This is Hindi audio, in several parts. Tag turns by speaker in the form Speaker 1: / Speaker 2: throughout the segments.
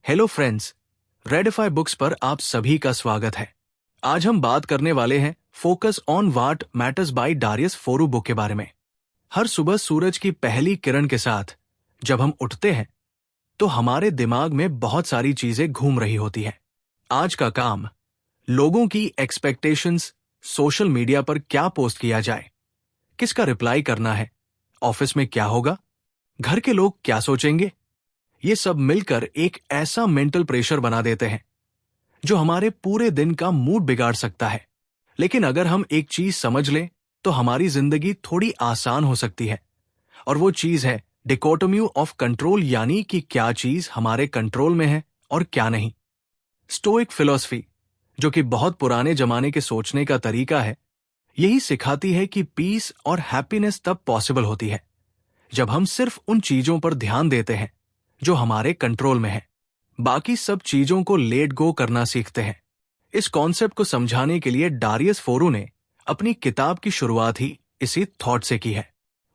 Speaker 1: हेलो फ्रेंड्स, रेडिफाई बुक्स पर आप सभी का स्वागत है। आज हम बात करने वाले हैं focus on what matters by Darius Foroux book के बारे में। हर सुबह सूरज की पहली किरण के साथ जब हम उठते हैं तो हमारे दिमाग में बहुत सारी चीजें घूम रही होती हैं। आज का काम, लोगों की एक्सपेक्टेशंस, सोशल मीडिया पर क्या पोस्ट किया जाए, किसका रिप्लाई करना है, ऑफिस में क्या होगा, घर के लोग क्या सोचेंगे, ये सब मिलकर एक ऐसा मेंटल प्रेशर बना देते हैं जो हमारे पूरे दिन का मूड बिगाड़ सकता है। लेकिन अगर हम एक चीज समझ लें तो हमारी जिंदगी थोड़ी आसान हो सकती है, और वो चीज है डिकोटोमी ऑफ कंट्रोल, यानी कि क्या चीज हमारे कंट्रोल में है और क्या नहीं। स्टोइक फिलॉसफी, जो कि बहुत पुराने जमाने के सोचने का तरीका है, यही सिखाती है कि पीस और हैप्पीनेस तब पॉसिबल होती है जब हम सिर्फ उन चीजों पर ध्यान देते हैं जो हमारे कंट्रोल में है, बाकी सब चीजों को लेट गो करना सीखते हैं। इस कॉन्सेप्ट को समझाने के लिए डारियस फोरू ने अपनी किताब की शुरुआत ही इसी थॉट से की है।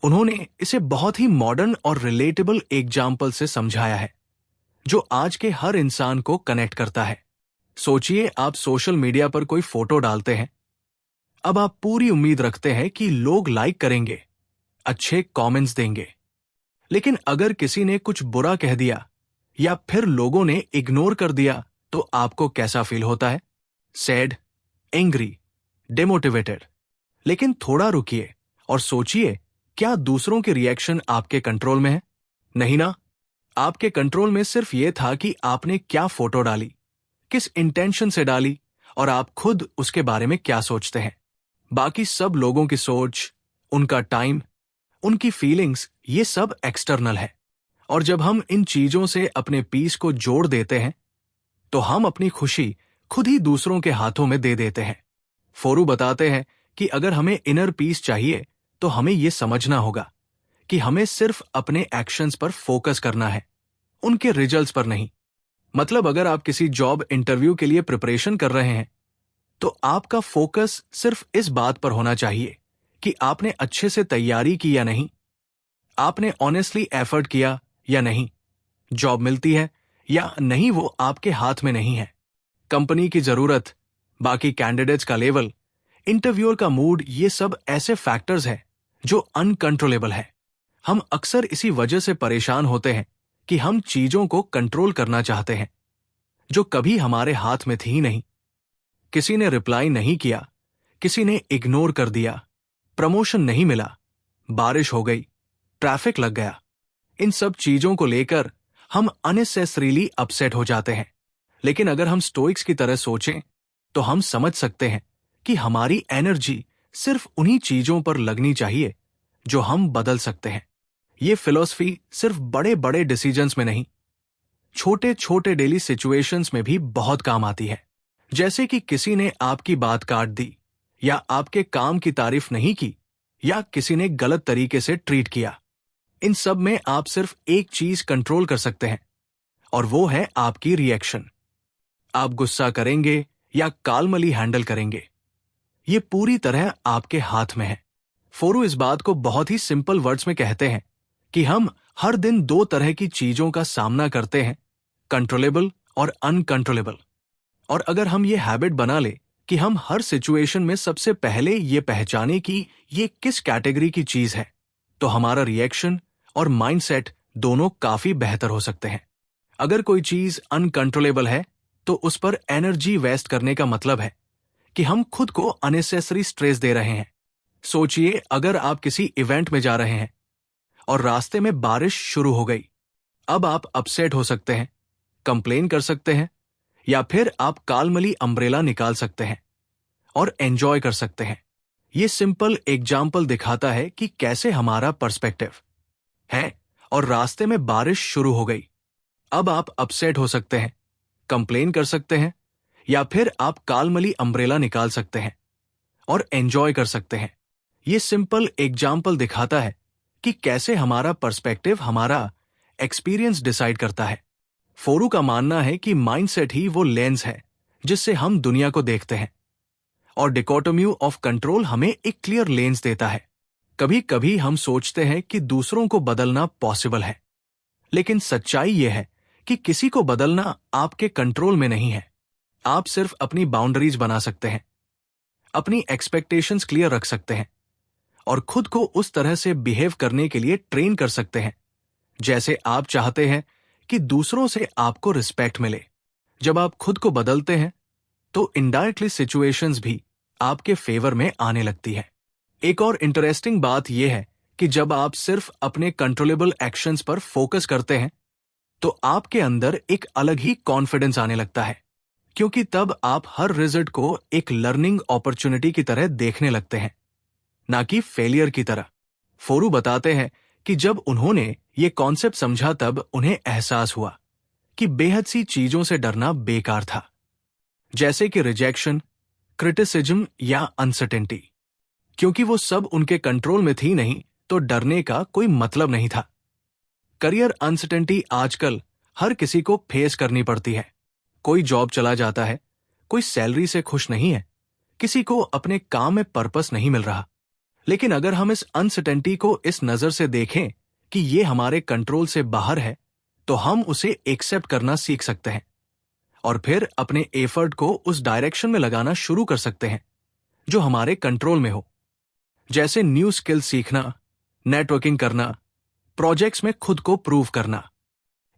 Speaker 1: उन्होंने इसे बहुत ही मॉडर्न और रिलेटेबल एग्जाम्पल से समझाया है जो आज के हर इंसान को कनेक्ट करता है। सोचिए, आप सोशल मीडिया पर कोई फोटो डालते हैं। अब आप पूरी उम्मीद रखते हैं कि लोग लाइक करेंगे, अच्छे कमेंट्स देंगे। लेकिन अगर किसी ने कुछ बुरा कह दिया या फिर लोगों ने इग्नोर कर दिया तो आपको कैसा फील होता है? Sad, angry, demotivated. लेकिन थोड़ा रुकिए और सोचिए, क्या दूसरों के रिएक्शन आपके कंट्रोल में है? नहीं ना। आपके कंट्रोल में सिर्फ ये था कि आपने क्या फोटो डाली, किस इंटेंशन से डाली, और आप खुद उसके बारे में क्या सोचते हैं। बाकी सब लोगों की सोच, उनका टाइम, उनकी फीलिंग्स, ये सब एक्सटर्नल है। और जब हम इन चीजों से अपने पीस को जोड़ देते हैं तो हम अपनी खुशी खुद ही दूसरों के हाथों में दे देते हैं। फोरू बताते हैं कि अगर हमें इनर पीस चाहिए तो हमें यह समझना होगा कि हमें सिर्फ अपने एक्शंस पर फोकस करना है, उनके रिजल्ट्स पर नहीं। मतलब अगर आप किसी जॉब इंटरव्यू के लिए प्रिपरेशन कर रहे हैं तो आपका फोकस सिर्फ इस बात पर होना चाहिए कि आपने अच्छे से तैयारी की या नहीं, आपने ऑनेस्टली एफर्ट किया या नहीं, जॉब मिलती है या नहीं वो आपके हाथ में नहीं है। कंपनी की जरूरत, बाकी कैंडिडेट्स का लेवल, इंटरव्यूअर का मूड, ये सब ऐसे फैक्टर्स हैं जो अनकंट्रोलेबल है। हम अक्सर इसी वजह से परेशान होते हैं कि हम चीजों को कंट्रोल करना चाहते हैं जो कभी हमारे हाथ में थी ही नहीं। किसी ने रिप्लाई नहीं किया, किसी ने इग्नोर कर दिया, प्रमोशन नहीं मिला, बारिश हो गई, ट्रैफिक लग गया। इन सब चीजों को लेकर हम अननेसेसरीली अपसेट हो जाते हैं। लेकिन अगर हम स्टोइक्स की तरह सोचें तो हम समझ सकते हैं कि हमारी एनर्जी सिर्फ उन्हीं चीजों पर लगनी चाहिए जो हम बदल सकते हैं। ये फिलॉसफी सिर्फ बड़े बड़े डिसीजंस में नहीं, छोटे छोटे डेली सिचुएशंस में भी बहुत काम आती है। जैसे कि किसी ने आपकी बात काट दी, या आपके काम की तारीफ नहीं की, या किसी ने गलत तरीके से ट्रीट किया। इन सब में आप सिर्फ एक चीज कंट्रोल कर सकते हैं, और वो है आपकी रिएक्शन। आप गुस्सा करेंगे या काल्मली हैंडल करेंगे, ये पूरी तरह आपके हाथ में है। फोरू इस बात को बहुत ही सिंपल वर्ड्स में कहते हैं कि हम हर दिन दो तरह की चीजों का सामना करते हैं, कंट्रोलेबल और अनकंट्रोलेबल। और अगर हम ये हैबिट बना ले कि हम हर सिचुएशन में सबसे पहले ये पहचाने कि ये किस कैटेगरी की चीज है, तो हमारा रिएक्शन और माइंडसेट दोनों काफी बेहतर हो सकते हैं। अगर कोई चीज अनकंट्रोलेबल है तो उस पर एनर्जी वेस्ट करने का मतलब है कि हम खुद को अननेसेसरी स्ट्रेस दे रहे हैं। सोचिए, अगर आप किसी इवेंट में जा रहे हैं और रास्ते में बारिश शुरू हो गई। अब आप अपसेट हो सकते हैं, कंप्लेन कर सकते हैं, या फिर आप काल्मली अम्ब्रेला निकाल सकते हैं और एंजॉय कर सकते हैं। ये सिंपल एग्जाम्पल दिखाता है कि कैसे हमारा पर्सपेक्टिव है। और रास्ते में बारिश शुरू हो गई। अब आप अपसेट हो सकते हैं, कंप्लेन कर सकते हैं, या फिर आप काल्मली अम्ब्रेला निकाल सकते हैं और एंजॉय कर सकते हैं। ये सिंपल एग्जाम्पल दिखाता है कि कैसे हमारा पर्सपेक्टिव, हमारा एक्सपीरियंस डिसाइड करता है। फोरू का मानना है कि माइंडसेट ही वो लेंस है जिससे हम दुनिया को देखते हैं, और डिकोटोमी ऑफ कंट्रोल हमें एक क्लियर लेंस देता है। कभी कभी हम सोचते हैं कि दूसरों को बदलना पॉसिबल है, लेकिन सच्चाई यह है कि किसी को बदलना आपके कंट्रोल में नहीं है। आप सिर्फ अपनी बाउंड्रीज बना सकते हैं, अपनी एक्सपेक्टेशंस क्लियर रख सकते हैं और खुद को उस तरह से बिहेव करने के लिए ट्रेन कर सकते हैं जैसे आप चाहते हैं कि दूसरों से आपको रिस्पेक्ट मिले। जब आप खुद को बदलते हैं तो इनडायरेक्टली सिचुएशंस भी आपके फेवर में आने लगती है। एक और इंटरेस्टिंग बात यह है कि जब आप सिर्फ अपने कंट्रोलेबल एक्शंस पर फोकस करते हैं तो आपके अंदर एक अलग ही कॉन्फिडेंस आने लगता है, क्योंकि तब आप हर रिजल्ट को एक लर्निंग अपॉर्चुनिटी की तरह देखने लगते हैं, ना कि फेलियर की तरह। फोरू बताते हैं कि जब उन्होंने ये कॉन्सेप्ट समझा तब उन्हें एहसास हुआ कि बेहद सी चीजों से डरना बेकार था, जैसे कि रिजेक्शन, क्रिटिसिज्म या अनसर्टेनिटी, क्योंकि वो सब उनके कंट्रोल में थी नहीं तो डरने का कोई मतलब नहीं था। करियर अनसर्टेनिटी आजकल हर किसी को फेस करनी पड़ती है। कोई जॉब चला जाता है, कोई सैलरी से खुश नहीं है, किसी को अपने काम में पर्पस नहीं मिल रहा। लेकिन अगर हम इस अनसर्टेनिटी को इस नजर से देखें कि ये हमारे कंट्रोल से बाहर है, तो हम उसे एक्सेप्ट करना सीख सकते हैं और फिर अपने एफर्ट को उस डायरेक्शन में लगाना शुरू कर सकते हैं जो हमारे कंट्रोल में हो, जैसे न्यू स्किल सीखना, नेटवर्किंग करना, प्रोजेक्ट्स में खुद को प्रूव करना।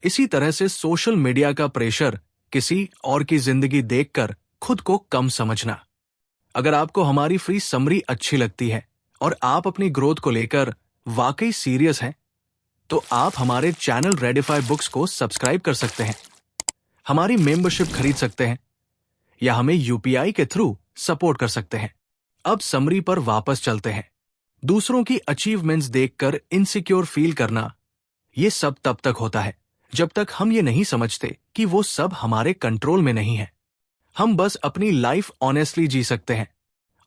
Speaker 1: इसी तरह से सोशल मीडिया का प्रेशर, किसी और की जिंदगी देखकर खुद को कम समझना। अगर आपको हमारी फ्री समरी अच्छी लगती है और आप अपनी ग्रोथ को लेकर वाकई सीरियस हैं, तो आप हमारे चैनल रेडिफाई बुक्स को सब्सक्राइब कर सकते हैं, हमारी मेंबरशिप खरीद सकते हैं या हमें यूपीआई के थ्रू सपोर्ट कर सकते हैं। अब समरी पर वापस चलते हैं। दूसरों की अचीवमेंट्स देखकर इनसिक्योर फील करना, ये सब तब तक होता है जब तक हम ये नहीं समझते कि वो सब हमारे कंट्रोल में नहीं है। हम बस अपनी लाइफ ऑनेस्टली जी सकते हैं,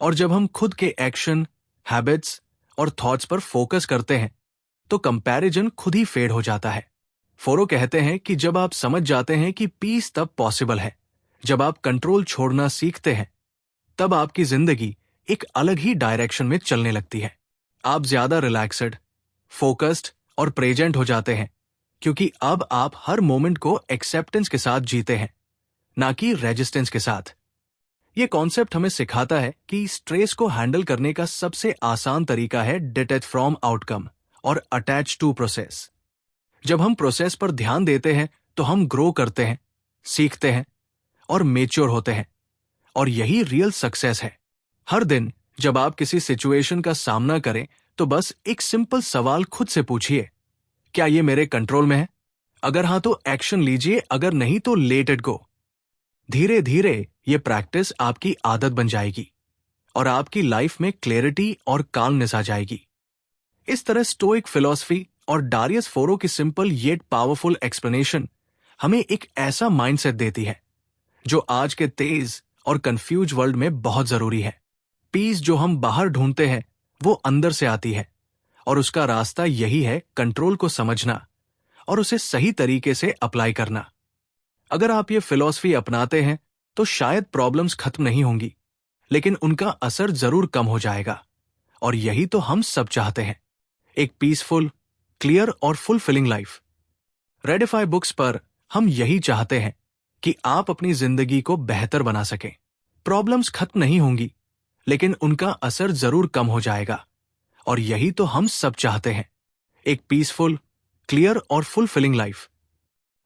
Speaker 1: और जब हम खुद के एक्शन, हैबिट्स और थॉट्स पर फोकस करते हैं तो कंपैरिजन खुद ही फेड हो जाता है। फोरो कहते हैं कि जब आप समझ जाते हैं कि पीस तब पॉसिबल है जब आप कंट्रोल छोड़ना सीखते हैं, तब आपकी जिंदगी एक अलग ही डायरेक्शन में चलने लगती है। आप ज्यादा रिलैक्स्ड, फोकस्ड और प्रेजेंट हो जाते हैं, क्योंकि अब आप हर मोमेंट को एक्सेप्टेंस के साथ जीते हैं, ना कि रेजिस्टेंस के साथ। ये कॉन्सेप्ट हमें सिखाता है कि स्ट्रेस को हैंडल करने का सबसे आसान तरीका है डिटैच फ्रॉम आउटकम और अटैच टू प्रोसेस। जब हम प्रोसेस पर ध्यान देते हैं तो हम ग्रो करते हैं, सीखते हैं और मेच्योर होते हैं, और यही रियल सक्सेस है। हर दिन जब आप किसी सिचुएशन का सामना करें तो बस एक सिंपल सवाल खुद से पूछिए, क्या ये मेरे कंट्रोल में है? अगर हाँ तो एक्शन लीजिए, अगर नहीं तो लेट इट गो। धीरे धीरे ये प्रैक्टिस आपकी आदत बन जाएगी और आपकी लाइफ में क्लैरिटी और काल्मनेस आ जाएगी। इस तरह स्टोइक फिलॉसफी और डारियस फोरो की सिंपल येट पावरफुल एक्सप्लेनेशन हमें एक ऐसा माइंडसेट देती है जो आज के तेज और कंफ्यूज वर्ल्ड में बहुत जरूरी है। पीस जो हम बाहर ढूंढते हैं वो अंदर से आती है, और उसका रास्ता यही है कंट्रोल को समझना और उसे सही तरीके से अप्लाई करना। अगर आप ये फिलॉसफी अपनाते हैं तो शायद प्रॉब्लम्स खत्म नहीं होंगी, लेकिन उनका असर जरूर कम हो जाएगा, और यही तो हम सब चाहते हैं, एक पीसफुल, क्लियर और फुलफिलिंग लाइफ। रेडिफाई बुक्स पर हम यही चाहते हैं कि आप अपनी जिंदगी को बेहतर बना सकें। प्रॉब्लम्स खत्म नहीं होंगी, लेकिन उनका असर जरूर कम हो जाएगा, और यही तो हम सब चाहते हैं, एक पीसफुल, क्लियर और फुलफिलिंग लाइफ।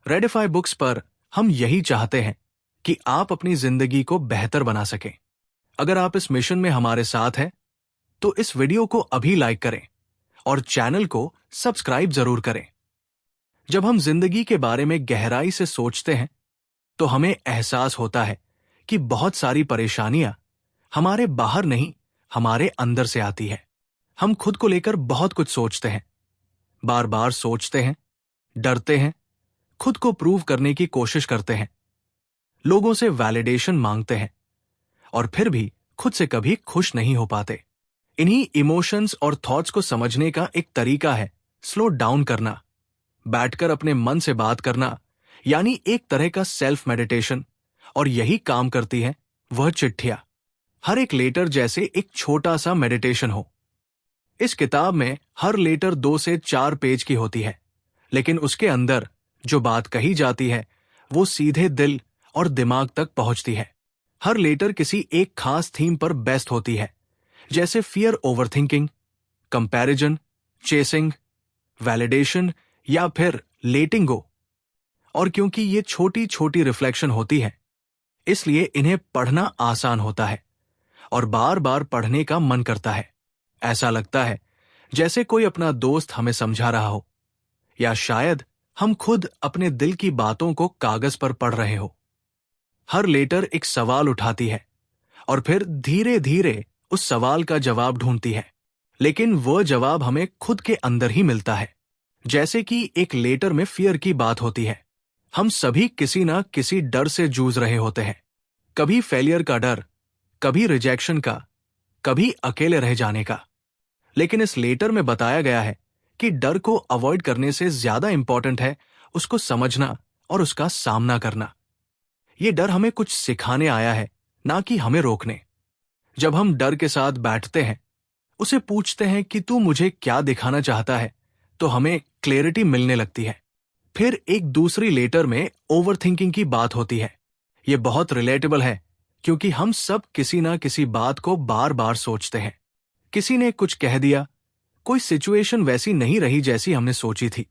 Speaker 1: रेडिफाई बुक्स पर हम यही चाहते हैं कि आप अपनी जिंदगी को बेहतर बना सकें। अगर आप इस मिशन में हमारे साथ हैं तो इस वीडियो को अभी लाइक करें और चैनल को सब्सक्राइब जरूर करें। जब हम जिंदगी के बारे में गहराई से सोचते हैं तो हमें एहसास होता है कि बहुत सारी परेशानियां हमारे बाहर नहीं, हमारे अंदर से आती है। हम खुद को लेकर बहुत कुछ सोचते हैं, बार बार सोचते हैं, डरते हैं, खुद को प्रूव करने की कोशिश करते हैं, लोगों से वैलिडेशन मांगते हैं, और फिर भी खुद से कभी खुश नहीं हो पाते। इन्हीं इमोशंस और थॉट्स को समझने का एक तरीका है स्लो डाउन करना, बैठकर अपने मन से बात करना, यानी एक तरह का सेल्फ मेडिटेशन। और यही काम करती है वह चिट्ठियां, हर एक लेटर जैसे एक छोटा सा मेडिटेशन हो। इस किताब में हर लेटर 2 से 4 पेज की होती है, लेकिन उसके अंदर जो बात कही जाती है वो सीधे दिल और दिमाग तक पहुंचती है। हर लेटर किसी एक खास थीम पर बेस्ट होती है, जैसे fear overthinking, comparison, chasing, validation या फिर लेटिंग गो। और क्योंकि ये छोटी छोटी रिफ्लेक्शन होती है, इसलिए इन्हें पढ़ना आसान होता है और बार बार पढ़ने का मन करता है। ऐसा लगता है जैसे कोई अपना दोस्त हमें समझा रहा हो, या शायद हम खुद अपने दिल की बातों को कागज पर पढ़ रहे हो। हर लेटर एक सवाल उठाती है और फिर धीरे धीरे उस सवाल का जवाब ढूंढती है, लेकिन वह जवाब हमें खुद के अंदर ही मिलता है। जैसे कि एक लेटर में फियर की बात होती है। हम सभी किसी ना किसी डर से जूझ रहे होते हैं। कभी फेलियर का डर, कभी रिजेक्शन का, कभी अकेले रह जाने का। लेकिन इस लेटर में बताया गया है कि डर को अवॉइड करने से ज्यादा इंपॉर्टेंट है उसको समझना और उसका सामना करना। ये डर हमें कुछ सिखाने आया है, ना कि हमें रोकने। जब हम डर के साथ बैठते हैं, उसे पूछते हैं कि तू मुझे क्या दिखाना चाहता है, तो हमें क्लैरिटी मिलने लगती है। फिर एक दूसरी लेटर में ओवरथिंकिंग की बात होती है। ये बहुत रिलेटेबल है, क्योंकि हम सब किसी ना किसी बात को बार बार सोचते हैं। किसी ने कुछ कह दिया, कोई सिचुएशन वैसी नहीं रही जैसी हमने सोची थी,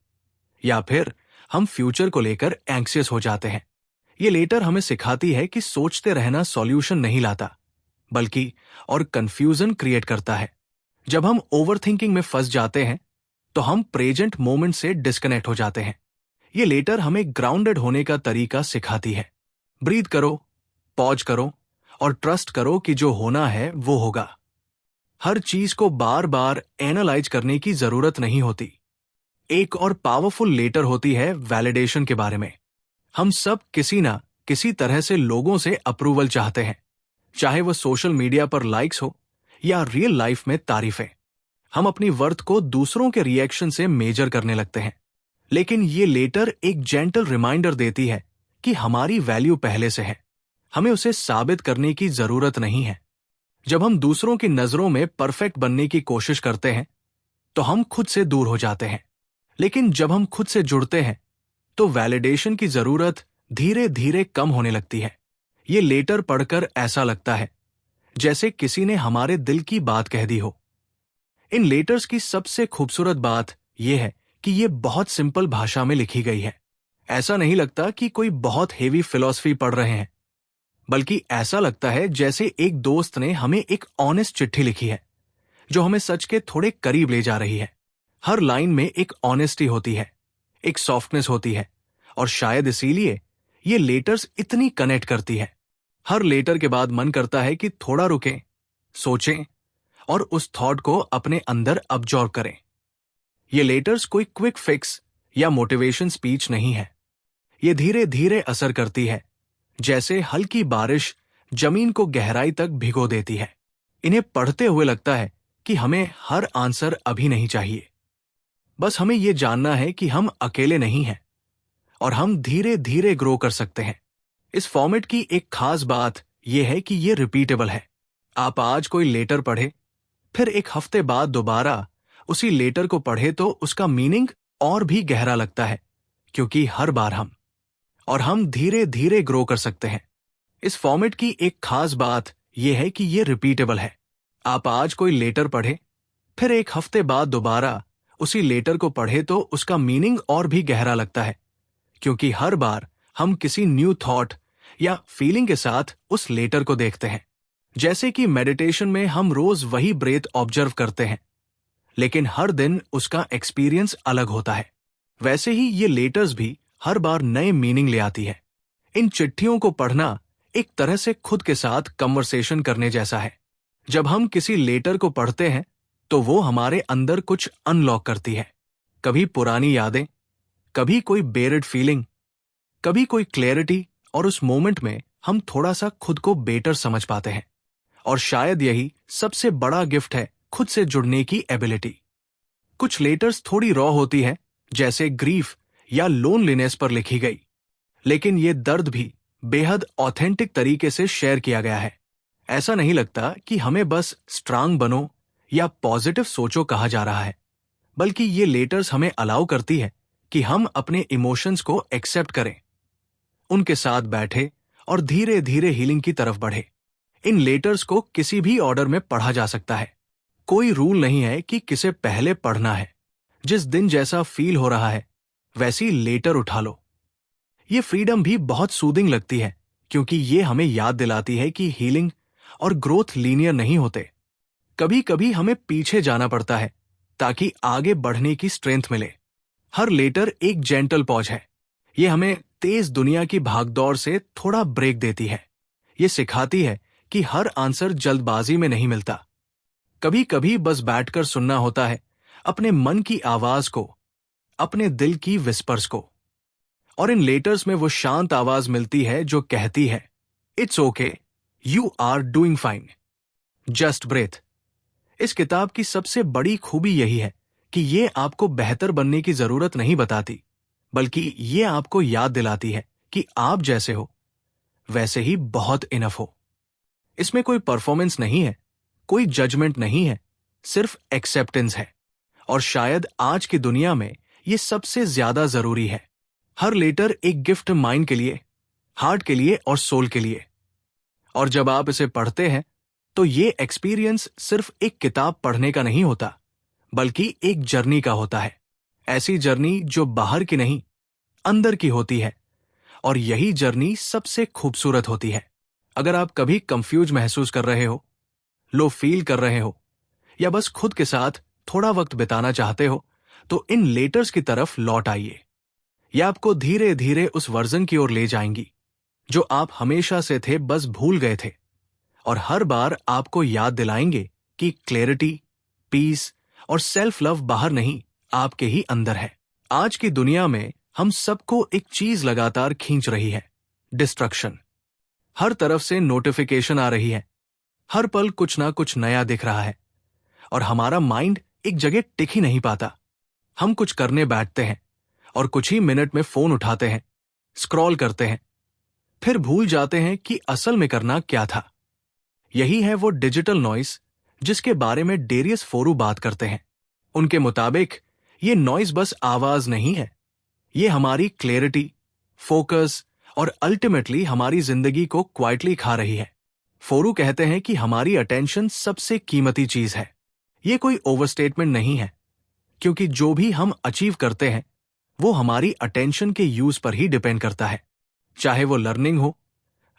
Speaker 1: या फिर हम फ्यूचर को लेकर एंग्सियस हो जाते हैं। ये लेटर हमें सिखाती है कि सोचते रहना सॉल्यूशन नहीं लाता, बल्कि और कंफ्यूजन क्रिएट करता है। जब हम ओवरथिंकिंग में फंस जाते हैं, तो हम प्रेजेंट मोमेंट से डिस्कनेक्ट हो जाते हैं। ये लेटर हमें ग्राउंडेड होने का तरीका सिखाती है। ब्रीथ करो, पॉज करो और ट्रस्ट करो कि जो होना है वो होगा। हर चीज को बार बार एनालाइज करने की जरूरत नहीं होती। एक और पावरफुल लेटर होती है वैलिडेशन के बारे में। हम सब किसी ना किसी तरह से लोगों से अप्रूवल चाहते हैं, चाहे वो सोशल मीडिया पर लाइक्स हो या रियल लाइफ में तारीफें। हम अपनी वर्थ को दूसरों के रिएक्शन से मेजर करने लगते हैं। लेकिन ये लेटर एक जेंटल रिमाइंडर देती है कि हमारी वैल्यू पहले से है, हमें उसे साबित करने की जरूरत नहीं है। जब हम दूसरों की नजरों में परफेक्ट बनने की कोशिश करते हैं, तो हम खुद से दूर हो जाते हैं। लेकिन जब हम खुद से जुड़ते हैं, तो वैलिडेशन की जरूरत धीरे धीरे कम होने लगती है। ये लेटर पढ़कर ऐसा लगता है जैसे किसी ने हमारे दिल की बात कह दी हो। इन लेटर्स की सबसे खूबसूरत बात यह है कि ये बहुत सिंपल भाषा में लिखी गई है। ऐसा नहीं लगता कि कोई बहुत हेवी फिलॉसफी पढ़ रहे हैं, बल्कि ऐसा लगता है जैसे एक दोस्त ने हमें एक ऑनेस्ट चिट्ठी लिखी है, जो हमें सच के थोड़े करीब ले जा रही है। हर लाइन में एक ऑनेस्टी होती है, एक सॉफ्टनेस होती है, और शायद इसीलिए ये लेटर्स इतनी कनेक्ट करती है। हर लेटर के बाद मन करता है कि थोड़ा रुकें, सोचें और उस थॉट को अपने अंदर अब्जॉर्ब करें। ये लेटर्स कोई क्विक फिक्स या मोटिवेशन स्पीच नहीं है। ये धीरे धीरे असर करती है, जैसे हल्की बारिश जमीन को गहराई तक भिगो देती है। इन्हें पढ़ते हुए लगता है कि हमें हर आंसर अभी नहीं चाहिए। बस हमें यह जानना है कि हम अकेले नहीं हैं और हम धीरे धीरे ग्रो कर सकते हैं। इस फॉर्मेट की एक खास बात यह है कि यह रिपीटेबल है। आप आज कोई लेटर पढ़े, फिर एक हफ्ते बाद दोबारा उसी लेटर को पढ़े तो उसका मीनिंग और भी गहरा लगता है, क्योंकि हर बार हम धीरे धीरे ग्रो कर सकते हैं। इस फॉर्मेट की एक खास बात यह है कि यह रिपीटेबल है। आप आज कोई लेटर पढ़े, फिर एक हफ्ते बाद दोबारा उसी लेटर को पढ़े तो उसका मीनिंग और भी गहरा लगता है, क्योंकि हर बार हम किसी न्यू थॉट या फीलिंग के साथ उस लेटर को देखते हैं। जैसे कि मेडिटेशन में हम रोज वही ब्रेथ ऑब्जर्व करते हैं, लेकिन हर दिन उसका एक्सपीरियंस अलग होता है, वैसे ही ये लेटर्स भी हर बार नए मीनिंग ले आती है। इन चिट्ठियों को पढ़ना एक तरह से खुद के साथ कन्वर्सेशन करने जैसा है। जब हम किसी लेटर को पढ़ते हैं, तो वो हमारे अंदर कुछ अनलॉक करती है। कभी पुरानी यादें, कभी कोई बेरिड फीलिंग, कभी कोई क्लैरिटी, और उस मोमेंट में हम थोड़ा सा खुद को बेटर समझ पाते हैं। और शायद यही सबसे बड़ा गिफ्ट है, खुद से जुड़ने की एबिलिटी। कुछ लेटर्स थोड़ी रॉ होती है, जैसे ग्रीफ या लोनलीनेस पर लिखी गई, लेकिन ये दर्द भी बेहद ऑथेंटिक तरीके से शेयर किया गया है। ऐसा नहीं लगता कि हमें बस स्ट्रांग बनो या पॉजिटिव सोचो कहा जा रहा है, बल्कि ये लेटर्स हमें अलाउ करती है कि हम अपने इमोशंस को एक्सेप्ट करें, उनके साथ बैठे और धीरे धीरे हीलिंग की तरफ बढ़े। इन लेटर्स को किसी भी ऑर्डर में पढ़ा जा सकता है। कोई रूल नहीं है कि किसे पहले पढ़ना है। जिस दिन जैसा फील हो रहा है वैसी लेटर उठा लो। ये फ्रीडम भी बहुत सूदिंग लगती है, क्योंकि ये हमें याद दिलाती है कि हीलिंग और ग्रोथ लीनियर नहीं होते। कभी कभी हमें पीछे जाना पड़ता है ताकि आगे बढ़ने की स्ट्रेंथ मिले। हर लेटर एक जेंटल पॉज है। ये हमें तेज दुनिया की भागदौड़ से थोड़ा ब्रेक देती है। ये सिखाती है कि हर आंसर जल्दबाजी में नहीं मिलता। कभी कभी बस बैठकर सुनना होता है अपने मन की आवाज को, अपने दिल की विस्पर्स को। और इन लेटर्स में वो शांत आवाज मिलती है जो कहती है, it's okay, you are doing fine, just breathe. इस किताब की सबसे बड़ी खूबी यही है कि ये आपको बेहतर बनने की जरूरत नहीं बताती, बल्कि ये आपको याद दिलाती है कि आप जैसे हो वैसे ही बहुत इनफ हो। इसमें कोई परफॉर्मेंस नहीं है, कोई जजमेंट नहीं है, सिर्फ एक्सेप्टेंस है। और शायद आज की दुनिया में ये सबसे ज्यादा जरूरी है। हर लेटर एक गिफ्ट माइंड के लिए, हार्ट के लिए और सोल के लिए। और जब आप इसे पढ़ते हैं तो ये एक्सपीरियंस सिर्फ एक किताब पढ़ने का नहीं होता, बल्कि एक जर्नी का होता है। ऐसी जर्नी जो बाहर की नहीं, अंदर की होती है। और यही जर्नी सबसे खूबसूरत होती है। अगर आप कभी कंफ्यूज महसूस कर रहे हो, लो फील कर रहे हो, या बस खुद के साथ थोड़ा वक्त बिताना चाहते हो, तो इन लेटर्स की तरफ लौट आइए। यह आपको धीरे धीरे उस वर्जन की ओर ले जाएंगी जो आप हमेशा से थे, बस भूल गए थे। और हर बार आपको याद दिलाएंगे कि क्लैरिटी, पीस और सेल्फ लव बाहर नहीं, आपके ही अंदर है। आज की दुनिया में हम सबको एक चीज लगातार खींच रही है, डिस्ट्रक्शन। हर तरफ से नोटिफिकेशन आ रही है, हर पल कुछ ना कुछ नया दिख रहा है, और हमारा माइंड एक जगह टिक ही नहीं पाता। हम कुछ करने बैठते हैं और कुछ ही मिनट में फोन उठाते हैं, स्क्रॉल करते हैं, फिर भूल जाते हैं कि असल में करना क्या था। यही है वो डिजिटल नॉइस जिसके बारे में डेरियस फोरू बात करते हैं। उनके मुताबिक ये नॉइस बस आवाज नहीं है, ये हमारी क्लैरिटी, फोकस और अल्टीमेटली हमारी जिंदगी को क्वाइटली खा रही है। फोरू कहते हैं कि हमारी अटेंशन सबसे कीमती चीज है। ये कोई ओवरस्टेटमेंट नहीं है, क्योंकि जो भी हम अचीव करते हैं वो हमारी अटेंशन के यूज पर ही डिपेंड करता है। चाहे वो लर्निंग हो,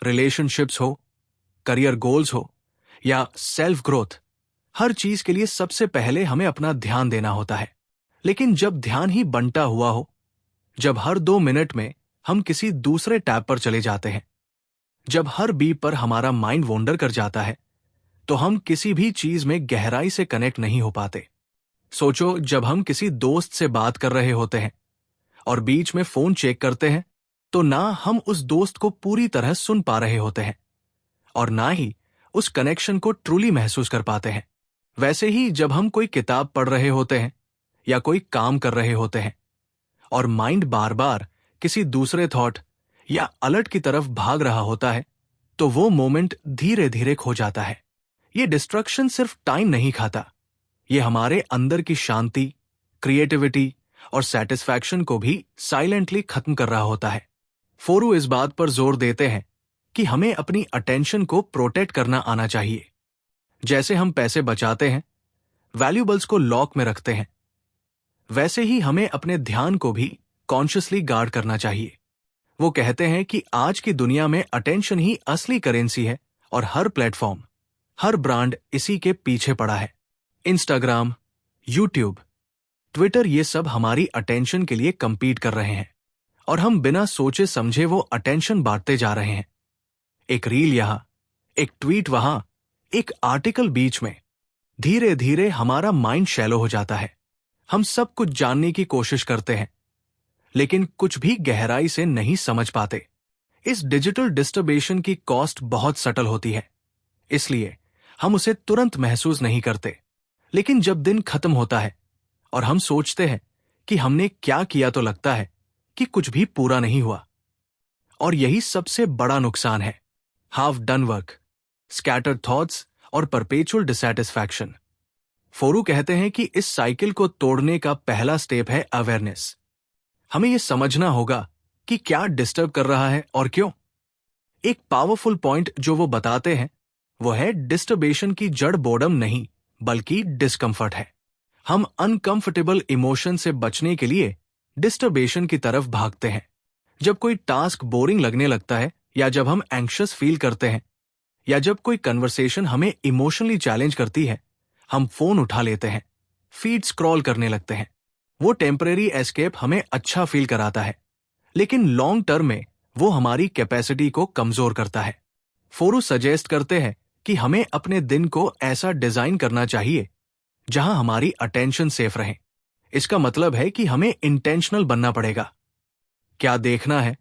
Speaker 1: रिलेशनशिप्स हो, करियर गोल्स हो या सेल्फ ग्रोथ, हर चीज के लिए सबसे पहले हमें अपना ध्यान देना होता है। लेकिन जब ध्यान ही बंटा हुआ हो, जब हर 2 मिनट में हम किसी दूसरे टैब पर चले जाते हैं, जब हर बीप पर हमारा माइंड वॉन्डर कर जाता है, तो हम किसी भी चीज में गहराई से कनेक्ट नहीं हो पाते। सोचो, जब हम किसी दोस्त से बात कर रहे होते हैं और बीच में फोन चेक करते हैं, तो ना हम उस दोस्त को पूरी तरह सुन पा रहे होते हैं और ना ही उस कनेक्शन को ट्रूली महसूस कर पाते हैं। वैसे ही जब हम कोई किताब पढ़ रहे होते हैं या कोई काम कर रहे होते हैं और माइंड बार बार किसी दूसरे थॉट या अलर्ट की तरफ भाग रहा होता है, तो वो मोमेंट धीरे धीरे खो जाता है। ये डिस्ट्रक्शन सिर्फ टाइम नहीं खाता, ये हमारे अंदर की शांति, क्रिएटिविटी और सेटिस्फैक्शन को भी साइलेंटली खत्म कर रहा होता है। फोरू इस बात पर जोर देते हैं कि हमें अपनी अटेंशन को प्रोटेक्ट करना आना चाहिए। जैसे हम पैसे बचाते हैं, वैल्यूबल्स को लॉक में रखते हैं, वैसे ही हमें अपने ध्यान को भी कॉन्शियसली गार्ड करना चाहिए। वो कहते हैं कि आज की दुनिया में अटेंशन ही असली करेंसी है और हर प्लेटफॉर्म, हर ब्रांड इसी के पीछे पड़ा है। इंस्टाग्राम, यूट्यूब, ट्विटर, ये सब हमारी अटेंशन के लिए कंपीट कर रहे हैं और हम बिना सोचे समझे वो अटेंशन बांटते जा रहे हैं। एक रील यहां, एक ट्वीट वहां, एक आर्टिकल बीच में। धीरे धीरे हमारा माइंड शैलो हो जाता है। हम सब कुछ जानने की कोशिश करते हैं, लेकिन कुछ भी गहराई से नहीं समझ पाते। इस डिजिटल डिस्टर्बेशन की कॉस्ट बहुत सटल होती है, इसलिए हम उसे तुरंत महसूस नहीं करते। लेकिन जब दिन खत्म होता है और हम सोचते हैं कि हमने क्या किया, तो लगता है कि कुछ भी पूरा नहीं हुआ। और यही सबसे बड़ा नुकसान है, half done work, scattered thoughts और परपेचुअल डिसैटिस्फैक्शन। फोरू कहते हैं कि इस साइकिल को तोड़ने का पहला स्टेप है अवेयरनेस। हमें यह समझना होगा कि क्या डिस्टर्ब कर रहा है और क्यों। एक पावरफुल पॉइंट जो वो बताते हैं वो है डिस्टर्बेशन की जड़ बोर्डम नहीं बल्कि डिस्कंफर्ट है। हम अनकंफर्टेबल इमोशन से बचने के लिए डिस्टर्बेशन की तरफ भागते हैं। जब कोई टास्क बोरिंग लगने लगता है, या जब हम एंग्शियस फील करते हैं, या जब कोई कन्वर्सेशन हमें इमोशनली चैलेंज करती है, हम फोन उठा लेते हैं, फीड स्क्रॉल करने लगते हैं। वो टेम्परेरी एस्केप हमें अच्छा फील कराता है, लेकिन लॉन्ग टर्म में वो हमारी कैपेसिटी को कमजोर करता है। फोरू सजेस्ट करते हैं कि हमें अपने दिन को ऐसा डिजाइन करना चाहिए जहां हमारी अटेंशन सेफ रहे। इसका मतलब है कि हमें इंटेंशनल बनना पड़ेगा। क्या देखना है,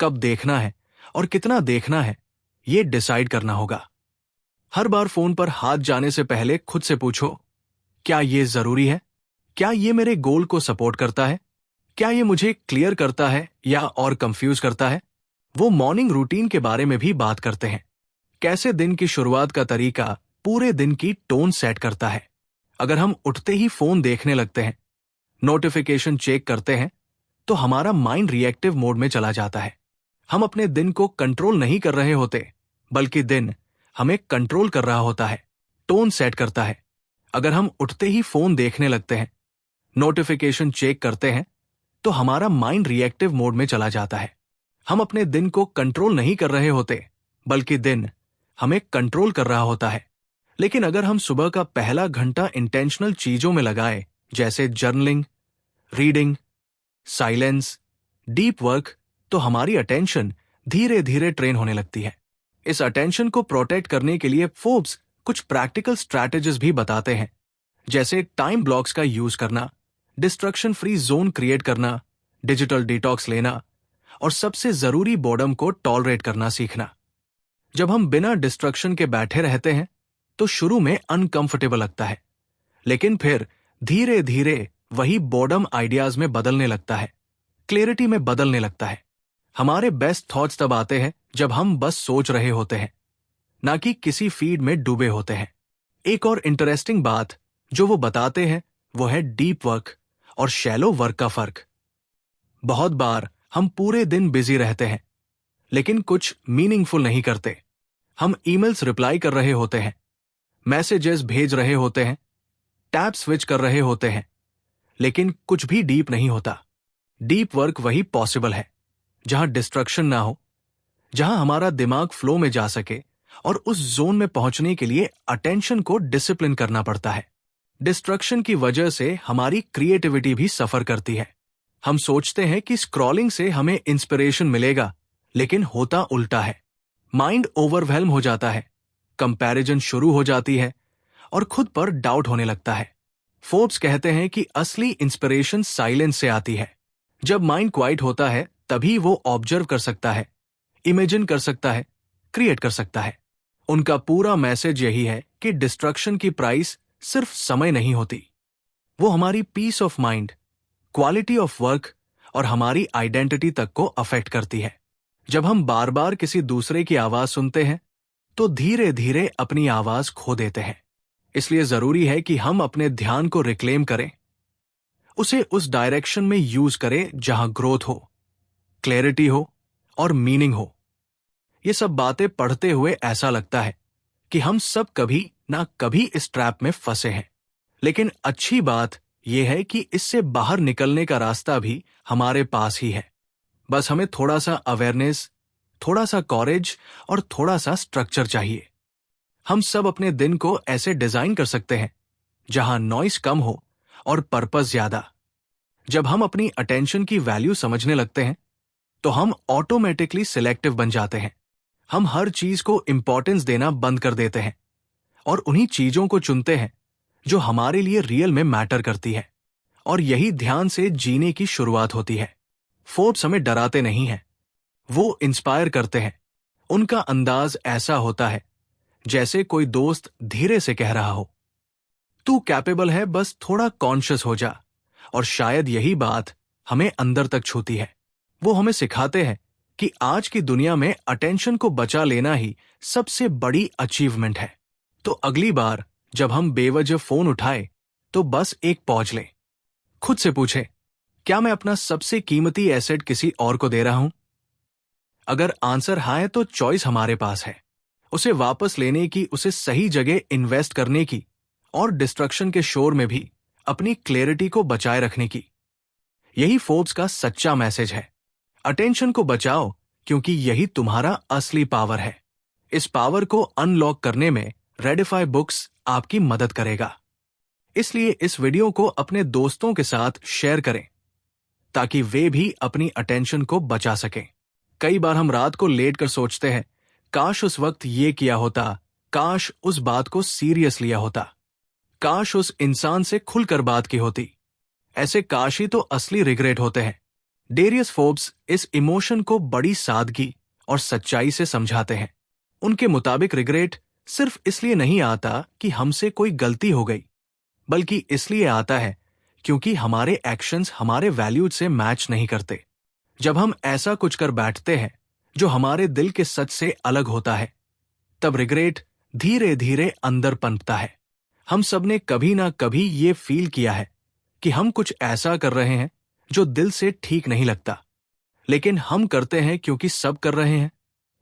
Speaker 1: कब देखना है और कितना देखना है, ये डिसाइड करना होगा। हर बार फोन पर हाथ जाने से पहले खुद से पूछो, क्या ये जरूरी है? क्या ये मेरे गोल को सपोर्ट करता है? क्या ये मुझे क्लियर करता है या और कंफ्यूज करता है? वो मॉर्निंग रूटीन के बारे में भी बात करते हैं। कैसे दिन की शुरुआत का तरीका पूरे दिन की टोन सेट करता है। अगर हम उठते ही फोन देखने लगते हैं, नोटिफिकेशन चेक करते हैं, तो हमारा माइंड रिएक्टिव मोड में चला जाता है। हम अपने दिन को कंट्रोल नहीं कर रहे होते, बल्कि दिन हमें कंट्रोल कर रहा होता है, टोन सेट करता है। अगर हम उठते ही फोन देखने लगते हैं, नोटिफिकेशन चेक करते हैं, तो हमारा माइंड रिएक्टिव मोड में चला जाता है। हम अपने दिन को कंट्रोल नहीं कर रहे होते, बल्कि दिन हमें कंट्रोल कर रहा होता है। लेकिन अगर हम सुबह का पहला घंटा इंटेंशनल चीजों में लगाए, जैसे journaling, reading, silence, deep work, तो हमारी अटेंशन धीरे धीरे ट्रेन होने लगती है। इस अटेंशन को प्रोटेक्ट करने के लिए फोर्ब्स कुछ प्रैक्टिकल स्ट्रैटेजीज भी बताते हैं, जैसे टाइम ब्लॉक्स का यूज करना, डिस्ट्रक्शन फ्री जोन क्रिएट करना, डिजिटल डिटॉक्स लेना और सबसे जरूरी बोर्डम को टॉलरेट करना सीखना। जब हम बिना डिस्ट्रक्शन के बैठे रहते हैं तो शुरू में अनकंफर्टेबल लगता है, लेकिन फिर धीरे धीरे वही बोर्डम आइडियाज में बदलने लगता है, क्लैरिटी में बदलने लगता है। हमारे बेस्ट थॉट्स तब आते हैं जब हम बस सोच रहे होते हैं, ना कि किसी फीड में डूबे होते हैं। एक और इंटरेस्टिंग बात जो वो बताते हैं वो है डीप वर्क और शैलो वर्क का फर्क। बहुत बार हम पूरे दिन बिजी रहते हैं, लेकिन कुछ मीनिंगफुल नहीं करते। हम ईमेल्स रिप्लाई कर रहे होते हैं, मैसेजेस भेज रहे होते हैं, टैब स्विच कर रहे होते हैं, लेकिन कुछ भी डीप नहीं होता। डीप वर्क वही पॉसिबल है जहां डिस्ट्रक्शन ना हो, जहां हमारा दिमाग फ्लो में जा सके, और उस जोन में पहुंचने के लिए अटेंशन को डिसिप्लिन करना पड़ता है। डिस्ट्रक्शन की वजह से हमारी क्रिएटिविटी भी सफर करती है। हम सोचते हैं कि स्क्रॉलिंग से हमें इंस्पिरेशन मिलेगा, लेकिन होता उल्टा है। माइंड ओवरवेल्म हो जाता है, कंपैरिजन शुरू हो जाती है और खुद पर डाउट होने लगता है। फोर्ब्स कहते हैं कि असली इंस्पिरेशन साइलेंस से आती है। जब माइंड क्वाइट होता है तभी वो ऑब्जर्व कर सकता है, इमेजिन कर सकता है, क्रिएट कर सकता है। उनका पूरा मैसेज यही है कि डिस्ट्रक्शन की प्राइस सिर्फ समय नहीं होती, वो हमारी peace of mind, quality of work और हमारी आइडेंटिटी तक को अफेक्ट करती है। जब हम बार बार किसी दूसरे की आवाज सुनते हैं तो धीरे धीरे अपनी आवाज खो देते हैं। इसलिए जरूरी है कि हम अपने ध्यान को रिक्लेम करें, उसे उस डायरेक्शन में यूज करें जहां ग्रोथ हो, क्लैरिटी हो और मीनिंग हो। ये सब बातें पढ़ते हुए ऐसा लगता है कि हम सब कभी ना कभी इस ट्रैप में फंसे हैं, लेकिन अच्छी बात यह है कि इससे बाहर निकलने का रास्ता भी हमारे पास ही है। बस हमें थोड़ा सा अवेयरनेस, थोड़ा सा कॉरेज और थोड़ा सा स्ट्रक्चर चाहिए। हम सब अपने दिन को ऐसे डिजाइन कर सकते हैं जहां नॉइस कम हो और पर्पस ज्यादा। जब हम अपनी अटेंशन की वैल्यू समझने लगते हैं तो हम ऑटोमेटिकली सिलेक्टिव बन जाते हैं। हम हर चीज को इंपॉर्टेंस देना बंद कर देते हैं और उन्हीं चीजों को चुनते हैं जो हमारे लिए रियल में मैटर करती है। और यही ध्यान से जीने की शुरुआत होती है। फोर्ब्स हमें डराते नहीं हैं, वो इंस्पायर करते हैं। उनका अंदाज ऐसा होता है जैसे कोई दोस्त धीरे से कह रहा हो, तू कैपेबल है, बस थोड़ा कॉन्शियस हो जा। और शायद यही बात हमें अंदर तक छूती है। वो हमें सिखाते हैं कि आज की दुनिया में अटेंशन को बचा लेना ही सबसे बड़ी अचीवमेंट है। तो अगली बार जब हम बेवजह फोन उठाए तो बस एक पॉज लें, खुद से पूछे, क्या मैं अपना सबसे कीमती एसेट किसी और को दे रहा हूं? अगर आंसर हाँ है तो चॉइस हमारे पास है, उसे वापस लेने की, उसे सही जगह इन्वेस्ट करने की और डिस्ट्रक्शन के शोर में भी अपनी क्लैरिटी को बचाए रखने की। यही फोर्ब्स का सच्चा मैसेज है। अटेंशन को बचाओ, क्योंकि यही तुम्हारा असली पावर है। इस पावर को अनलॉक करने में रेडिफाई बुक्स आपकी मदद करेगा। इसलिए इस वीडियो को अपने दोस्तों के साथ शेयर करें, ताकि वे भी अपनी अटेंशन को बचा सकें। कई बार हम रात को लेट कर सोचते हैं, काश उस वक्त ये किया होता, काश उस बात को सीरियस लिया होता, काश उस इंसान से खुलकर बात की होती। ऐसे काश ही तो असली रिग्रेट होते हैं। डेरियस फोर्ब्स इस इमोशन को बड़ी सादगी और सच्चाई से समझाते हैं। उनके मुताबिक रिग्रेट सिर्फ इसलिए नहीं आता कि हमसे कोई गलती हो गई, बल्कि इसलिए आता है क्योंकि हमारे एक्शंस हमारे वैल्यूज से मैच नहीं करते। जब हम ऐसा कुछ कर बैठते हैं जो हमारे दिल के सच से अलग होता है, तब रिग्रेट धीरे धीरे अंदर पनपता है। हम सबने कभी ना कभी ये फील किया है कि हम कुछ ऐसा कर रहे हैं जो दिल से ठीक नहीं लगता, लेकिन हम करते हैं क्योंकि सब कर रहे हैं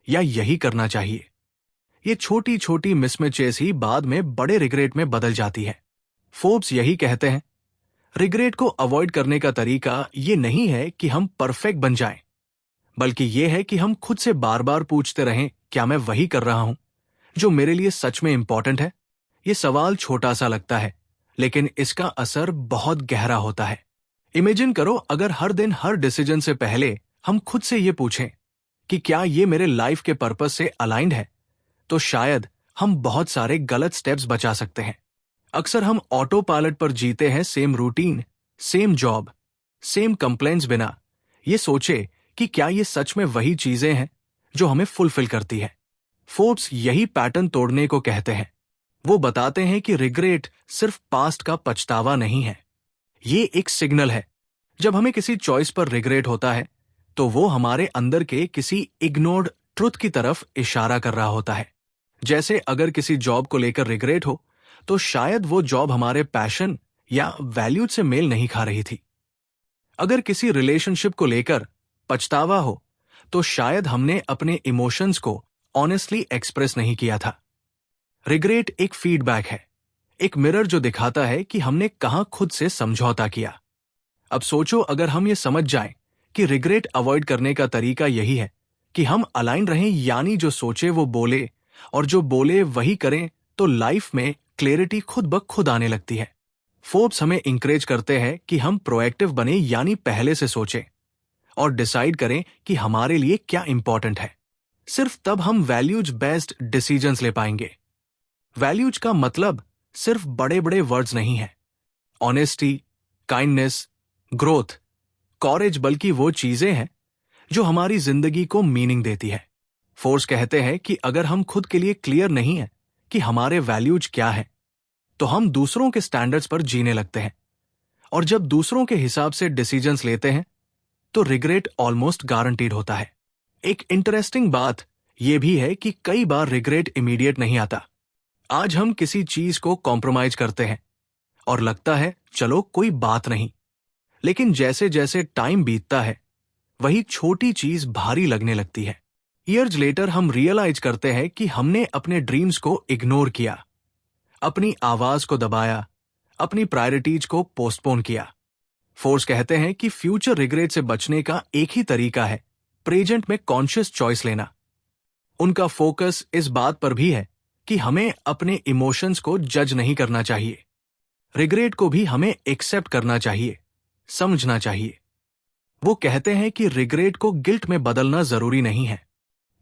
Speaker 1: या यही करना चाहिए। ये छोटी छोटी मिसमैचेस ही बाद में बड़े रिग्रेट में बदल जाती है। फोर्ब्स यही कहते हैं, रिग्रेट को अवॉइड करने का तरीका ये नहीं है कि हम परफेक्ट बन जाएं, बल्कि ये है कि हम खुद से बार बार पूछते रहें, क्या मैं वही कर रहा हूं जो मेरे लिए सच में इंपॉर्टेंट है? ये सवाल छोटा सा लगता है, लेकिन इसका असर बहुत गहरा होता है। इमेजिन करो, अगर हर दिन हर डिसीजन से पहले हम खुद से ये पूछें कि क्या ये मेरे लाइफ के पर्पस से अलाइंड है, तो शायद हम बहुत सारे गलत स्टेप्स बचा सकते हैं। अक्सर हम ऑटो पायलट पर जीते हैं, same routine, same job, same complaints, बिना ये सोचे कि क्या ये सच में वही चीजें हैं जो हमें फुलफिल करती है। फोर्ब्स यही पैटर्न तोड़ने को कहते हैं। वो बताते हैं कि रिग्रेट सिर्फ पास्ट का पछतावा नहीं है, ये एक सिग्नल है। जब हमें किसी चॉइस पर रिग्रेट होता है, तो वो हमारे अंदर के किसी इग्नोर्ड ट्रुथ की तरफ इशारा कर रहा होता है। जैसे अगर किसी जॉब को लेकर रिग्रेट हो, तो शायद वो जॉब हमारे पैशन या वैल्यूज से मेल नहीं खा रही थी। अगर किसी रिलेशनशिप को लेकर पछतावा हो, तो शायद हमने अपने इमोशंस को ऑनेस्टली एक्सप्रेस नहीं किया था। रिग्रेट एक फीडबैक है, एक मिरर जो दिखाता है कि हमने कहां खुद से समझौता किया। अब सोचो, अगर हम ये समझ जाएं कि रिग्रेट अवॉइड करने का तरीका यही है कि हम अलाइन रहें, यानी जो सोचे वो बोले और जो बोले वही करें, तो लाइफ में क्लैरिटी खुद ब खुद आने लगती है। फोर्ब्स हमें इंकरेज करते हैं कि हम प्रोएक्टिव बने, यानी पहले से सोचें और डिसाइड करें कि हमारे लिए क्या इंपॉर्टेंट है। सिर्फ तब हम वैल्यूज बेस्ड डिसीजंस ले पाएंगे। वैल्यूज का मतलब सिर्फ बड़े बड़े वर्ड्स नहीं है, ऑनेस्टी, काइंडनेस, ग्रोथ, कॉरेज, बल्कि वो चीजें हैं जो हमारी जिंदगी को मीनिंग देती है। फोर्ब्स कहते हैं कि अगर हम खुद के लिए क्लियर नहीं है कि हमारे वैल्यूज क्या है, तो हम दूसरों के स्टैंडर्ड्स पर जीने लगते हैं, और जब दूसरों के हिसाब से डिसीजंस लेते हैं, तो रिग्रेट ऑलमोस्ट गारंटीड होता है। एक इंटरेस्टिंग बात यह भी है कि कई बार रिग्रेट इमीडिएट नहीं आता। आज हम किसी चीज को कॉम्प्रोमाइज करते हैं और लगता है चलो कोई बात नहीं, लेकिन जैसे जैसे टाइम बीतता है, वही छोटी चीज भारी लगने लगती है। ईयर्स लेटर हम रियलाइज करते हैं कि हमने अपने ड्रीम्स को इग्नोर किया, अपनी आवाज को दबाया, अपनी प्रायोरिटीज को पोस्टपोन किया। फोर्ब्स कहते हैं कि फ्यूचर रिग्रेट से बचने का एक ही तरीका है, प्रेजेंट में कॉन्शियस चॉइस लेना। उनका फोकस इस बात पर भी है कि हमें अपने इमोशंस को जज नहीं करना चाहिए। रिग्रेट को भी हमें एक्सेप्ट करना चाहिए, समझना चाहिए। वो कहते हैं कि रिग्रेट को गिल्ट में बदलना जरूरी नहीं है।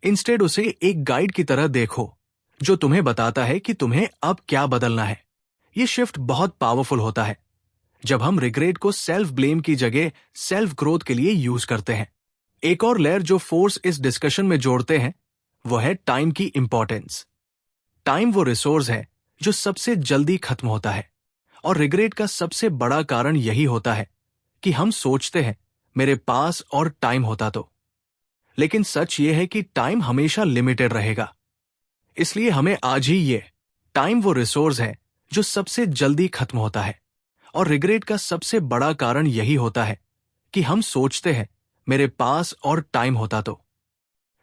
Speaker 1: इंस्टेड उसे एक गाइड की तरह देखो, जो तुम्हें बताता है कि तुम्हें अब क्या बदलना है। ये शिफ्ट बहुत पावरफुल होता है जब हम रिग्रेट को सेल्फ ब्लेम की जगह सेल्फ ग्रोथ के लिए यूज करते हैं। एक और लेयर जो फोर्ब्स इस डिस्कशन में जोड़ते हैं, वो है टाइम की इंपॉर्टेंस। टाइम वो रिसोर्स है जो सबसे जल्दी खत्म होता है, और रिग्रेट का सबसे बड़ा कारण यही होता है कि हम सोचते हैं मेरे पास और टाइम होता तो। लेकिन सच ये है कि टाइम हमेशा लिमिटेड रहेगा। इसलिए हमें आज ही ये टाइम वो रिसोर्स है जो सबसे जल्दी खत्म होता है, और रिग्रेट का सबसे बड़ा कारण यही होता है कि हम सोचते हैं मेरे पास और टाइम होता तो,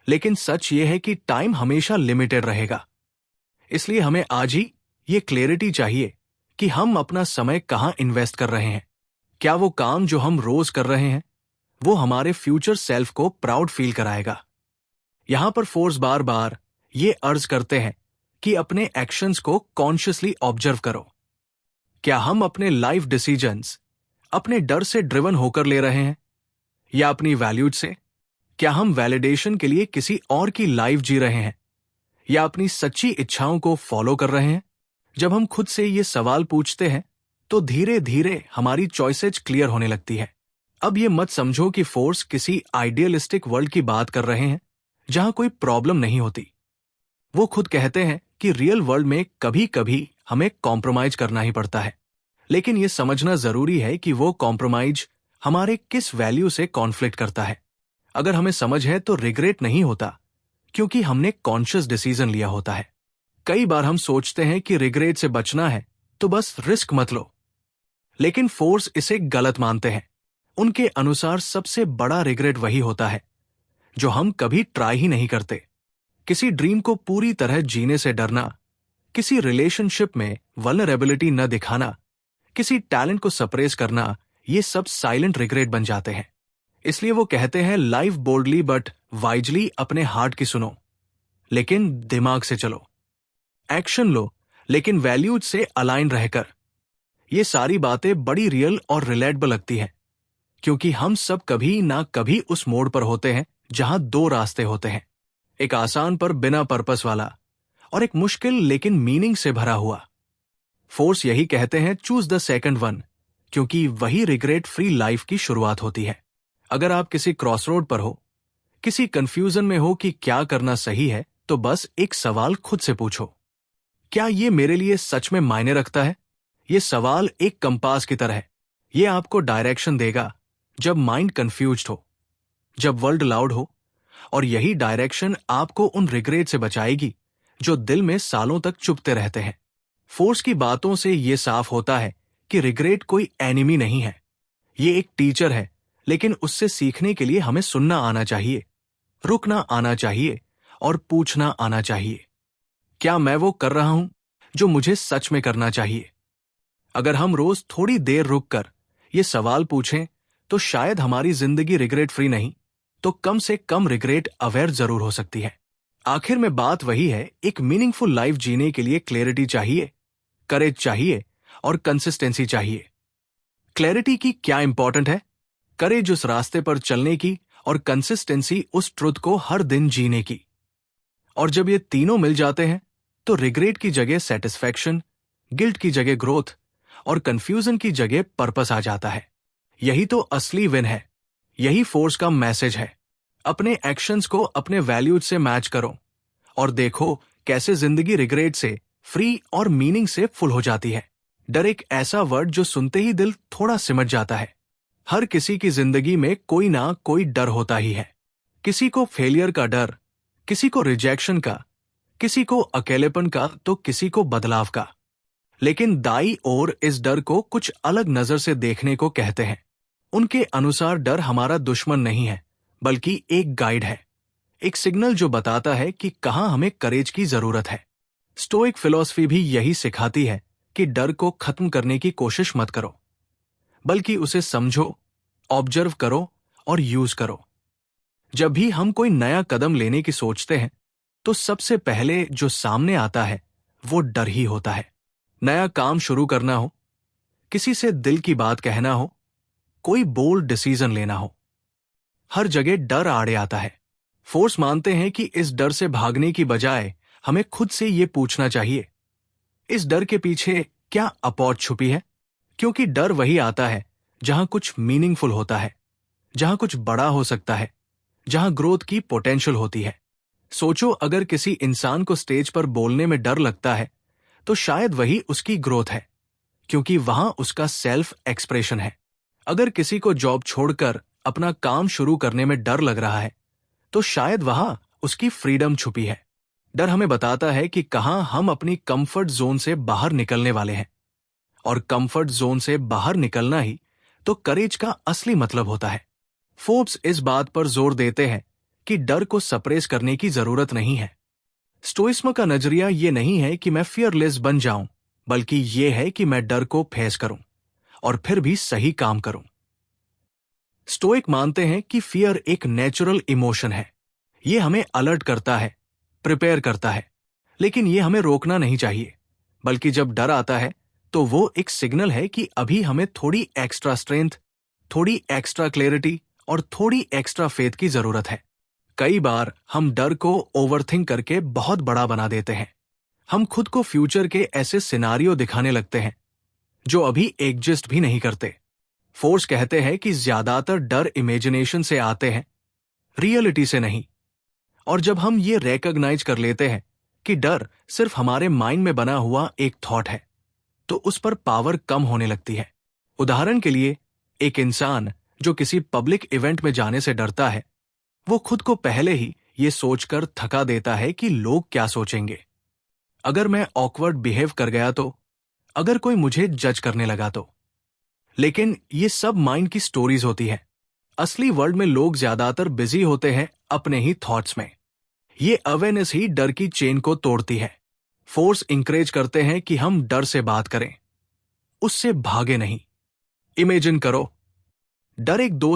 Speaker 1: लेकिन सच ये है कि टाइम हमेशा लिमिटेड रहेगा। इसलिए हमें आज ही ये क्लैरिटी चाहिए कि हम अपना समय कहाँ इन्वेस्ट कर रहे हैं। क्या वो काम जो हम रोज कर रहे हैं वो हमारे फ्यूचर सेल्फ को प्राउड फील कराएगा? यहां पर फोर्स बार बार ये अर्ज करते हैं कि अपने एक्शंस को कॉन्शियसली ऑब्जर्व करो। क्या हम अपने लाइफ डिसीजंस अपने डर से ड्रिवन होकर ले रहे हैं या अपनी वैल्यूज से? क्या हम वैलिडेशन के लिए किसी और की लाइफ जी रहे हैं या अपनी सच्ची इच्छाओं को फॉलो कर रहे हैं? जब हम खुद से ये सवाल पूछते हैं तो धीरे धीरे हमारी चॉइसेज क्लियर होने लगती है। अब ये मत समझो कि फोर्स किसी आइडियलिस्टिक वर्ल्ड की बात कर रहे हैं जहां कोई प्रॉब्लम नहीं होती। वो खुद कहते हैं कि रियल वर्ल्ड में कभी कभी हमें कॉम्प्रोमाइज करना ही पड़ता है, लेकिन ये समझना जरूरी है कि वो कॉम्प्रोमाइज हमारे किस वैल्यू से कॉन्फ्लिक्ट करता है। अगर हमें समझ है तो रिग्रेट नहीं होता, क्योंकि हमने कॉन्शियस डिसीजन लिया होता है। कई बार हम सोचते हैं कि रिग्रेट से बचना है तो बस रिस्क मत लो, लेकिन फोर्स इसे गलत मानते हैं। उनके अनुसार सबसे बड़ा रिग्रेट वही होता है जो हम कभी ट्राई ही नहीं करते। किसी ड्रीम को पूरी तरह जीने से डरना, किसी रिलेशनशिप में वल्नरेबिलिटी न दिखाना, किसी टैलेंट को सप्रेस करना, ये सब साइलेंट रिग्रेट बन जाते हैं। इसलिए वो कहते हैं लाइफ बोल्डली बट वाइजली, अपने हार्ट की सुनो लेकिन दिमाग से चलो, एक्शन लो लेकिन वैल्यूज से अलाइन रहकर। ये सारी बातें बड़ी रियल और रिलेटेबल लगती हैं, क्योंकि हम सब कभी ना कभी उस मोड़ पर होते हैं जहां दो रास्ते होते हैं, एक आसान पर बिना पर्पस वाला और एक मुश्किल लेकिन मीनिंग से भरा हुआ। फोर्स यही कहते हैं चूज द सेकंड वन, क्योंकि वही रिग्रेट फ्री लाइफ की शुरुआत होती है। अगर आप किसी क्रॉसरोड पर हो, किसी कंफ्यूजन में हो कि क्या करना सही है, तो बस एक सवाल खुद से पूछो, क्या ये मेरे लिए सच में मायने रखता है? ये सवाल एक कंपास की तरह है। ये आपको डायरेक्शन देगा जब माइंड कंफ्यूज्ड हो, जब वर्ल्ड लाउड हो, और यही डायरेक्शन आपको उन रिग्रेट से बचाएगी जो दिल में सालों तक चुभते रहते हैं। फोर्स की बातों से यह साफ होता है कि रिग्रेट कोई एनिमी नहीं है, ये एक टीचर है, लेकिन उससे सीखने के लिए हमें सुनना आना चाहिए, रुकना आना चाहिए और पूछना आना चाहिए, क्या मैं वो कर रहा हूं जो मुझे सच में करना चाहिए? अगर हम रोज थोड़ी देर रुककर ये सवाल पूछें तो शायद हमारी जिंदगी रिग्रेट फ्री नहीं तो कम से कम रिग्रेट अवेयर जरूर हो सकती है। आखिर में बात वही है, एक मीनिंगफुल लाइफ जीने के लिए क्लैरिटी चाहिए, करेज चाहिए और कंसिस्टेंसी चाहिए। क्लैरिटी की क्या इंपॉर्टेंट है? करेज उस रास्ते पर चलने की और कंसिस्टेंसी उस ट्रुथ को हर दिन जीने की। और जब ये तीनों मिल जाते हैं तो रिग्रेट की जगह सेटिस्फैक्शन, गिल्ट की जगह ग्रोथ और कंफ्यूजन की जगह पर्पस आ जाता है। यही तो असली विन है, यही फोर्स का मैसेज है। अपने एक्शंस को अपने वैल्यूज से मैच करो और देखो कैसे जिंदगी रिग्रेट से फ्री और मीनिंग से फुल हो जाती है। डर एक ऐसा वर्ड जो सुनते ही दिल थोड़ा सिमट जाता है। हर किसी की जिंदगी में कोई ना कोई डर होता ही है। किसी को फेलियर का डर, किसी को रिजेक्शन का, किसी को अकेलेपन का, तो किसी को बदलाव का। लेकिन दाई और इस डर को कुछ अलग नजर से देखने को कहते हैं। उनके अनुसार डर हमारा दुश्मन नहीं है, बल्कि एक गाइड है, एक सिग्नल जो बताता है कि कहां हमें करेज की जरूरत है। स्टोइक फिलॉसफी भी यही सिखाती है कि डर को खत्म करने की कोशिश मत करो, बल्कि उसे समझो, ऑब्जर्व करो और यूज करो। जब भी हम कोई नया कदम लेने की सोचते हैं तो सबसे पहले जो सामने आता है वो डर ही होता है। नया काम शुरू करना हो, किसी से दिल की बात कहना हो, कोई बोल्ड डिसीजन लेना हो, हर जगह डर आड़े आता है। फोर्स मानते हैं कि इस डर से भागने की बजाय हमें खुद से ये पूछना चाहिए, इस डर के पीछे क्या अपॉर्चुनिटी छुपी है? क्योंकि डर वही आता है जहां कुछ मीनिंगफुल होता है, जहां कुछ बड़ा हो सकता है, जहां ग्रोथ की पोटेंशियल होती है। सोचो, अगर किसी इंसान को स्टेज पर बोलने में डर लगता है तो शायद वही उसकी ग्रोथ है, क्योंकि वहां उसका सेल्फ एक्सप्रेशन है। अगर किसी को जॉब छोड़कर अपना काम शुरू करने में डर लग रहा है तो शायद वहां उसकी फ्रीडम छुपी है। डर हमें बताता है कि कहां हम अपनी कंफर्ट जोन से बाहर निकलने वाले हैं, और कंफर्ट जोन से बाहर निकलना ही तो करेज का असली मतलब होता है। फोर्ब्स इस बात पर जोर देते हैं कि डर को सप्रेस करने की जरूरत नहीं है। स्टोइज्म का नजरिया ये नहीं है कि मैं फियरलेस बन जाऊं, बल्कि ये है कि मैं डर को फेस करूं और फिर भी सही काम करूं। स्टोइक मानते हैं कि फियर एक नेचुरल इमोशन है। ये हमें अलर्ट करता है, प्रिपेयर करता है, लेकिन ये हमें रोकना नहीं चाहिए। बल्कि जब डर आता है तो वो एक सिग्नल है कि अभी हमें थोड़ी एक्स्ट्रा स्ट्रेंथ, थोड़ी एक्स्ट्रा क्लैरिटी और थोड़ी एक्स्ट्रा फेथ की जरूरत है। कई बार हम डर को ओवरथिंक करके बहुत बड़ा बना देते हैं। हम खुद को फ्यूचर के ऐसे सिनारियो दिखाने लगते हैं जो अभी एग्जिस्ट भी नहीं करते। फोर्स कहते हैं कि ज्यादातर डर इमेजिनेशन से आते हैं, रियलिटी से नहीं। और जब हम ये रिकॉग्नाइज कर लेते हैं कि डर सिर्फ हमारे माइंड में बना हुआ एक थॉट है, तो उस पर पावर कम होने लगती है। उदाहरण के लिए, एक इंसान जो किसी पब्लिक इवेंट में जाने से डरता है, वो खुद को पहले ही ये सोचकर थका देता है कि लोग क्या सोचेंगे। अगर मैं ऑकवर्ड बिहेव कर गया तो, अगर कोई मुझे जज करने लगा तो। लेकिन ये सब माइंड की स्टोरीज होती है। असली वर्ल्ड में लोग ज्यादातर बिजी होते हैं अपने ही थॉट्स में। ये अवेयरनेस ही डर की चेन को तोड़ती है। फोर्स इंकरेज करते हैं कि हम डर से बात करें, उससे भागे नहीं। इमेजिन करो, डर एक दोस्त